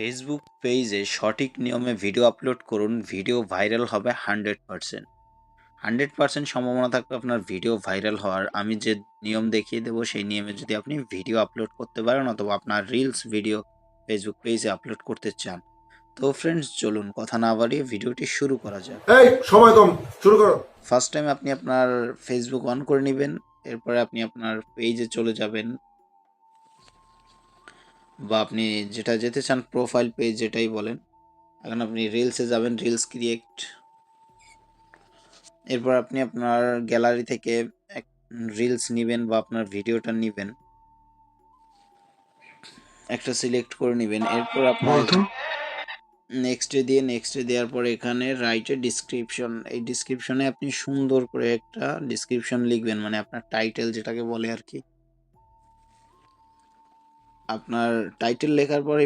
Facebook পেজে সঠিক নিয়মে ভিডিও আপলোড করুন, ভিডিও ভাইরাল হবে 100%। 100% সম্ভাবনা থাকবে আপনার ভিডিও ভাইরাল হওয়ার। আমি যে নিয়ম দেখিয়ে দেবো সেই নিয়মে যদি আপনি ভিডিও আপলোড করতে পারেন অথবা আপনার রিলস ভিডিও ফেসবুক পেজে আপলোড করতে চান। তো ফ্রেন্ডস, চলুন কথা না বাড়িয়ে ভিডিওটি শুরু করা যাক। এই সময় কম, শুরু করো। ফার্স্ট টাইম আপনি আপনার ফেসবুক অন করে নেবেন, এরপরে আপনি আপনার পেজে চলে যাবেন, বা আপনি যেটা যেতে চান প্রোফাইল পেজ যেটাই বলেন। এখন আপনি রিলসে যাবেন, রিলস ক্রিয়েট। এরপর আপনি আপনার গ্যালারি থেকে এক রিলস নেবেন বা আপনার ভিডিওটা নেবেন, একটা সিলেক্ট করে নেবেন। এরপর আপনার নেক্সটে দেওয়ার পর এখানে রাইটে ডিসক্রিপশন, এই ডিসক্রিপশনে আপনি সুন্দর করে একটা ডিসক্রিপশন লিখবেন, মানে আপনার টাইটেল যেটাকে বলে আর কি। আপনার টাইটেল লেখার পর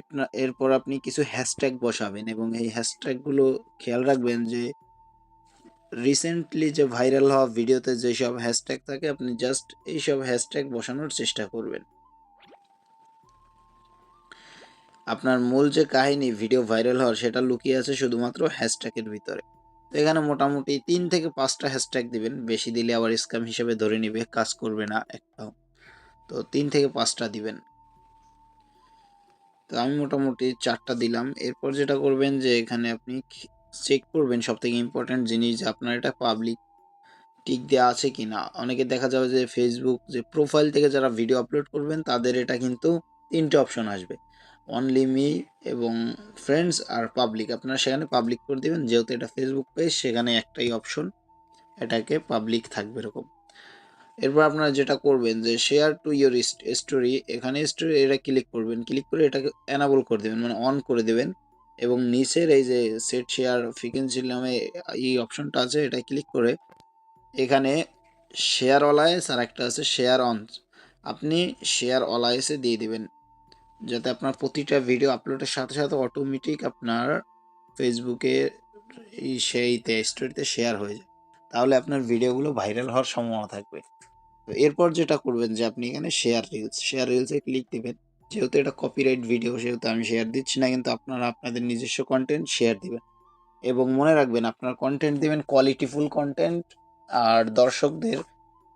এরপর আপনি কিছু হ্যাশট্যাগ বসাবেন এবং এই হ্যাশট্যাগুলো খেয়াল রাখবেন যে রিসেন্টলি যে ভাইরাল হওয়া ভিডিওতে যেসব হ্যাশট্যাগ থাকে আপনি জাস্ট এইসব হ্যাশট্যাগ বসানোর চেষ্টা করবেন। আপনার মূল যে কাহিনী ভিডিও ভাইরাল হওয়ার সেটা লুকিয়ে আছে শুধুমাত্র হ্যাশট্যাগের ভিতরে। তো এখানে মোটামুটি 3 থেকে 5টা হ্যাশট্যাগ দিবেন, বেশি দিলে আবার স্ক্যাম হিসেবে ধরে নিবে, কাজ করবে না একটাও। তো 3 থেকে 5টা দিবেন। তো আমি মোটামুটি 4টা দিলাম। এরপর যেটা করবেন যে এখানে আপনি চেক করবেন সবথেকে ইম্পর্টেন্ট জিনিস যে আপনার এটা পাবলিক টিক দেওয়া আছে কিনা। অনেকে দেখা যাবে যে ফেসবুক যে প্রোফাইল থেকে যারা ভিডিও আপলোড করবেন তাদের এটা কিন্তু 3টে অপশন আসবে, অনলি মি এবং ফ্রেন্ডস আর পাবলিক। আপনারা সেখানে পাবলিক করে দিবেন, যেহেতু এটা ফেসবুক পেজ সেখানে একটাই অপশন, এটাকে পাবলিক থাকবে এরকম। এরপর আপনারা যেটা করবেন যে শেয়ার টু ইয়োর স্টোরি, এখানে স্টোরি এটা ক্লিক করবেন, ক্লিক করে এটাকে এনাবল করে দেবেন, মানে অন করে দেবেন। এবং নিচের এই যে সেট শেয়ার ফ্রিকোয়েন্সি নামে এই অপশনটা আছে, এটা ক্লিক করে এখানে শেয়ার অলায়েস আর একটা আছে শেয়ার অন, আপনি শেয়ার অলায়েসে দিয়ে দিবেন, যাতে আপনার প্রতিটা ভিডিও আপলোডের সাথে সাথে অটোমেটিক আপনার ফেসবুকে এই সেইতে স্টোরিতে শেয়ার হয়ে যায়, তাহলে আপনার ভিডিওগুলো ভাইরাল হওয়ার সম্ভাবনা থাকবে। তো এরপর যেটা করবেন যে আপনি এখানে শেয়ার রিলসে ক্লিক দিবেন। যেহেতু এটা কপিরাইট ভিডিও সেহেতু আমি শেয়ার দিচ্ছি না, কিন্তু আপনারা আপনাদের নিজস্ব কন্টেন্ট শেয়ার দিবেন। এবং মনে রাখবেন আপনার কন্টেন্ট দিবেন কোয়ালিটিফুল কন্টেন্ট। আর দর্শকদের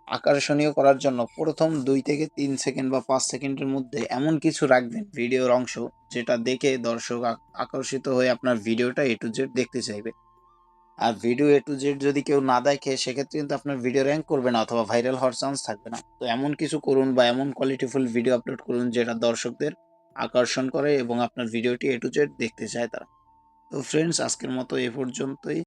আকর্ষণীয় করার জন্য প্রথম 2 থেকে 3 সেকেন্ড বা 5 সেকেন্ডের মধ্যে এমন কিছু রাখবেন ভিডিওর অংশ, যেটা দেখে দর্শক আকর্ষিত হয়ে আপনার ভিডিওটা A to Z দেখতে চাইবে। আর ভিডিও A to Z যদি কেউ না দেখে সেক্ষেত্রে কিন্তু আপনার ভিডিও র‍্যাংক করবে না অথবা ভাইরাল হওয়ার চান্স থাকবে না। তো এমন কিছু করুন বা এমন কোয়ালিটিফুল ভিডিও আপলোড করুন যেটা দর্শকদের আকর্ষণ করে এবং আপনার ভিডিওটি A to Z দেখতে চায় তারা। তো ফ্রেন্ডস, আজকের মতো এ পর্যন্তই।